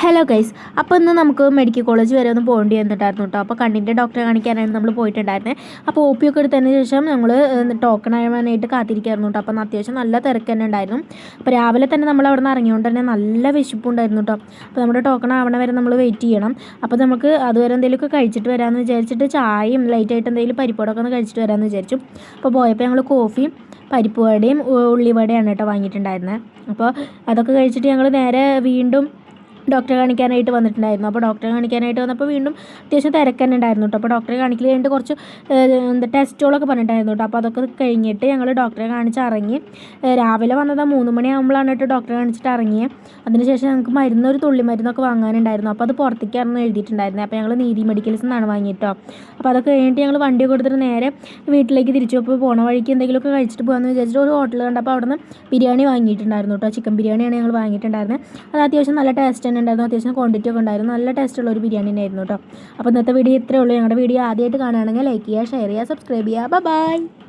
Hello guys, അപ്പോൾ ഇന്ന് നമുക്ക് മെഡിക്കൽ കോളേജ് വരെ ഒന്ന് പോകേണ്ടി വന്നിട്ടായിരുന്നു കേട്ടോ. അപ്പോൾ കണ്ണിൻ്റെ ഡോക്ടറെ കാണിക്കാനാണ് നമ്മൾ പോയിട്ടുണ്ടായിരുന്നത്. അപ്പോൾ ഒ പി ഒക്കെ എടുത്തതിന് ശേഷം ഞങ്ങൾ ടോക്കൺ ആവാനായിട്ട് കാത്തിരിക്കുകയായിരുന്നു കേട്ടോ. അപ്പോൾ അത്യാവശ്യം നല്ല തിരക്ക് തന്നെ ഉണ്ടായിരുന്നു. അപ്പോൾ രാവിലെ തന്നെ നമ്മൾ അവിടെ നിന്ന് ഇറങ്ങിയോണ്ട് തന്നെ നല്ല വിശപ്പുണ്ടായിരുന്നു കേട്ടോ. അപ്പോൾ നമ്മുടെ ടോക്കൺ ആവണ വരെ നമ്മൾ വെയിറ്റ് ചെയ്യണം. അപ്പോൾ നമുക്ക് അതുവരെ എന്തെങ്കിലുമൊക്കെ കഴിച്ചിട്ട് വരാമെന്ന് വിചാരിച്ചിട്ട് ചായയും ലൈറ്റായിട്ട് എന്തെങ്കിലും പരിപ്പോടൊക്കെ ഒന്ന് കഴിച്ചിട്ട് വരാമെന്ന് വിചാരിച്ചു. അപ്പോൾ പോയപ്പോൾ ഞങ്ങൾ കോഫിയും പരിപ്പ് വടയും ഉള്ളിവടയാണ് കേട്ടോ വാങ്ങിയിട്ടുണ്ടായിരുന്നത്. അപ്പോൾ അതൊക്കെ കഴിച്ചിട്ട് ഞങ്ങൾ നേരെ വീണ്ടും ഡോക്ടറെ കാണിക്കാനായിട്ട് വന്നിട്ടുണ്ടായിരുന്നു. അപ്പോൾ ഡോക്ടറെ കാണിക്കാനായിട്ട് വന്നപ്പോൾ വീണ്ടും അത്യാവശ്യം തിരക്ക് തന്നെ ഉണ്ടായിരുന്നു കേട്ടോ. അപ്പോൾ ഡോക്ടറെ കാണിക്കൽ കഴിഞ്ഞിട്ട് കുറച്ച് ടെസ്റ്റുകളൊക്കെ പറഞ്ഞിട്ടായിരുന്നു കേട്ടോ. അപ്പോൾ അതൊക്കെ കഴിഞ്ഞിട്ട് ഞങ്ങൾ ഡോക്ടറെ കാണിച്ച് ഇറങ്ങി. രാവിലെ വന്നത് 3 മണിയാകുമ്പോഴാണ് കേട്ടോ ഡോക്ടറെ കാണിച്ചിട്ട് ഇറങ്ങിയത്. അതിനുശേഷം ഞങ്ങൾക്ക് ഒരു തുള്ളി മരുന്നൊക്കെ വാങ്ങാനുണ്ടായിരുന്നു. അപ്പോൾ അത് പുറത്തേക്കായിരുന്നു എഴുതിയിട്ടുണ്ടായിരുന്നത്. അപ്പോൾ ഞങ്ങൾ നീതി മെഡിക്കൽസ് നിന്നാണ് വാങ്ങിയിട്ടോ. അപ്പോൾ അതൊക്കെ കഴിഞ്ഞിട്ട് ഞങ്ങൾ വണ്ടി കൊടുത്തിട്ട് നേരെ വീട്ടിലേക്ക് തിരിച്ചു. അപ്പോൾ പോണ വഴിക്ക് എന്തെങ്കിലുമൊക്കെ കഴിച്ചിട്ട് പോകാമെന്ന് വിചാരിച്ചിട്ട് ഒരു ഹോട്ടൽ കണ്ടപ്പോൾ അവിടെ നിന്ന് ബിരിയാണി വാങ്ങിയിട്ടുണ്ടായിരുന്നു കേട്ടോ. ചിക്കൻ ബിരിയാണിയാണ് ഞങ്ങൾ വാങ്ങിയിട്ടുണ്ടായിരുന്നത്. അത് അത്യാവശ്യം നല്ല ടേസ്റ്റ് ഉണ്ടായിരുന്നു. അത്യാവശ്യം ക്വാണ്ടിറ്റി ഒക്കെ ഉണ്ടായിരുന്നു. നല്ല ടേസ്റ്റുള്ള ഒരു ബിരിയാണി ആയിരുന്നു കേട്ടോ. അപ്പോൾ ഇന്നത്തെ വീഡിയോ ഇത്രയേ ഉള്ളൂ. ഞങ്ങളുടെ വീഡിയോ ആദ്യമായിട്ട് കാണുകയാണെങ്കിൽ ലൈക്ക് ചെയ്യുക, ഷെയർ ചെയ്യുക, സബ്സ്ക്രൈബ് ചെയ്യുക. ബൈ.